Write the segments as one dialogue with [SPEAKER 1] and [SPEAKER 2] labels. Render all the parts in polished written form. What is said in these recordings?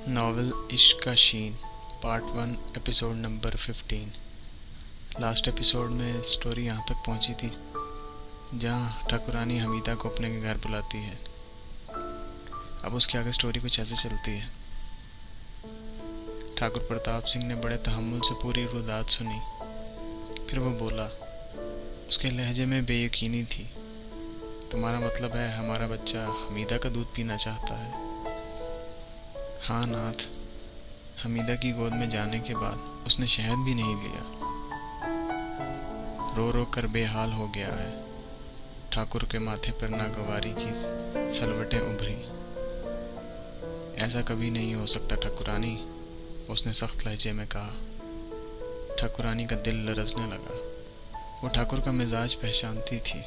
[SPEAKER 1] Novel इश्क का शीन part 1 episode number 15। Last episode में स्टोरी यहाँ तक पहुँची थी जहाँ ठाकुरानी हमीदा को अपने घर बुलाती है। अब उसके आगे स्टोरी कुछ ऐसे चलती है। ठाकुर प्रताप सिंह ने बड़े तहम्मुल से पूरी रुदात सुनी। फिर वो बोला, उसके लहजे में बेयकीनी थी। तुम्हारा मतलब है हमारा बच्चा हमीदा का दूध पीना चाहता है? हाँ नाथ, हमीदा की गोद में जाने के बाद उसने शहद भी नहीं लिया। रो रो कर बेहाल हो गया है। ठाकुर के माथे पर नागवारी की सलवटें उभरी। ऐसा कभी नहीं हो सकता ठाकुरानी, उसने सख्त लहजे में कहा। ठाकुरानी का दिल लरजने लगा। वो ठाकुर का मिजाज पहचानती थी।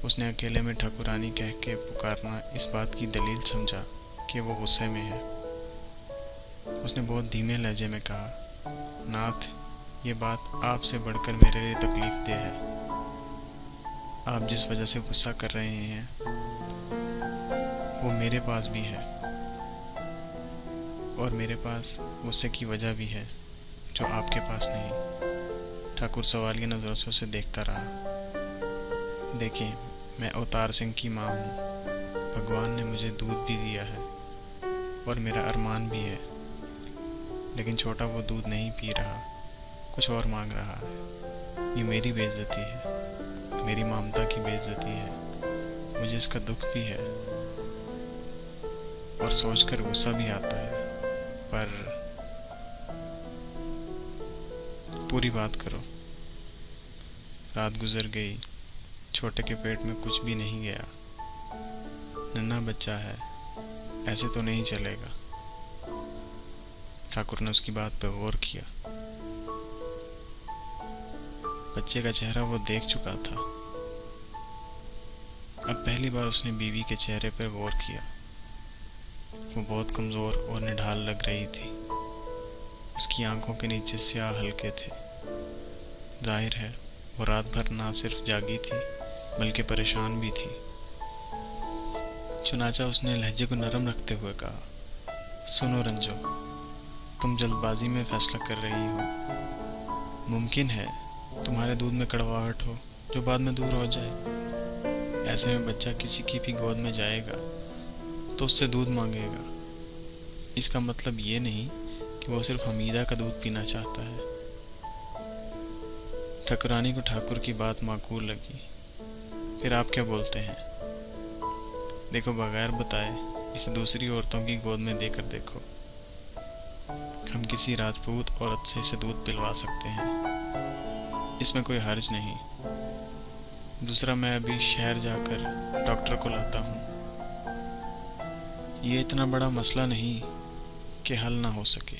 [SPEAKER 1] उसने अकेले में ठाकुरानी कह के पुकारना इस बात की दलील समझा कि वो गुस्से में है। उसने बहुत धीमे लहजे में कहा, नाथ, ये बात आपसे बढ़कर मेरे लिए तकलीफ दे है। आप जिस वजह से गुस्सा कर रहे हैं वो मेरे पास भी है, और मेरे पास गुस्से की वजह भी है जो आपके पास नहीं। ठाकुर सवालिया नज़रों से उसे देखता रहा। देखिए, मैं अवतार सिंह की माँ हूँ। भगवान ने मुझे दूध भी दिया है और मेरा अरमान भी है, लेकिन छोटा वो दूध नहीं पी रहा, कुछ और मांग रहा है। ये मेरी बेइज्जती है, मेरी ममता की बेइज्जती है। मुझे इसका दुख भी है और सोचकर गुस्सा भी आता है, पर पूरी बात करो। रात गुजर गई, छोटे के पेट में कुछ भी नहीं गया। नन्हा बच्चा है, ऐसे तो नहीं चलेगा। ठाकुर ने उसकी बात पे गौर किया। बच्चे का चेहरा वो देख चुका था। अब पहली बार उसने बीवी के चेहरे पर गौर किया। वो बहुत कमजोर और निढाल लग रही थी। उसकी आंखों के नीचे स्याह हल्के थे। जाहिर है वो रात भर ना सिर्फ जागी थी बल्कि परेशान भी थी। चुनाचा उसने लहजे को नरम रखते हुए कहा, सुनो रंजो, तुम जल्दबाजी में फैसला कर रही हो। मुमकिन है तुम्हारे दूध में कड़वाहट हो जो बाद में दूर हो जाए। ऐसे में बच्चा किसी की भी गोद में जाएगा तो उससे दूध मांगेगा। इसका मतलब ये नहीं कि वो सिर्फ हमीदा का दूध पीना चाहता है। ठाकुरानी को ठाकुर की बात माकूल लगी। फिर आप क्या बोलते हैं? देखो, बगैर बताए इसे दूसरी औरतों की गोद में देकर देखो। हम किसी राजपूत औरत से इसे दूध पिलवा सकते हैं, इसमें कोई हर्ज नहीं। दूसरा, मैं अभी शहर जाकर डॉक्टर को लाता हूँ। ये इतना बड़ा मसला नहीं कि हल ना हो सके।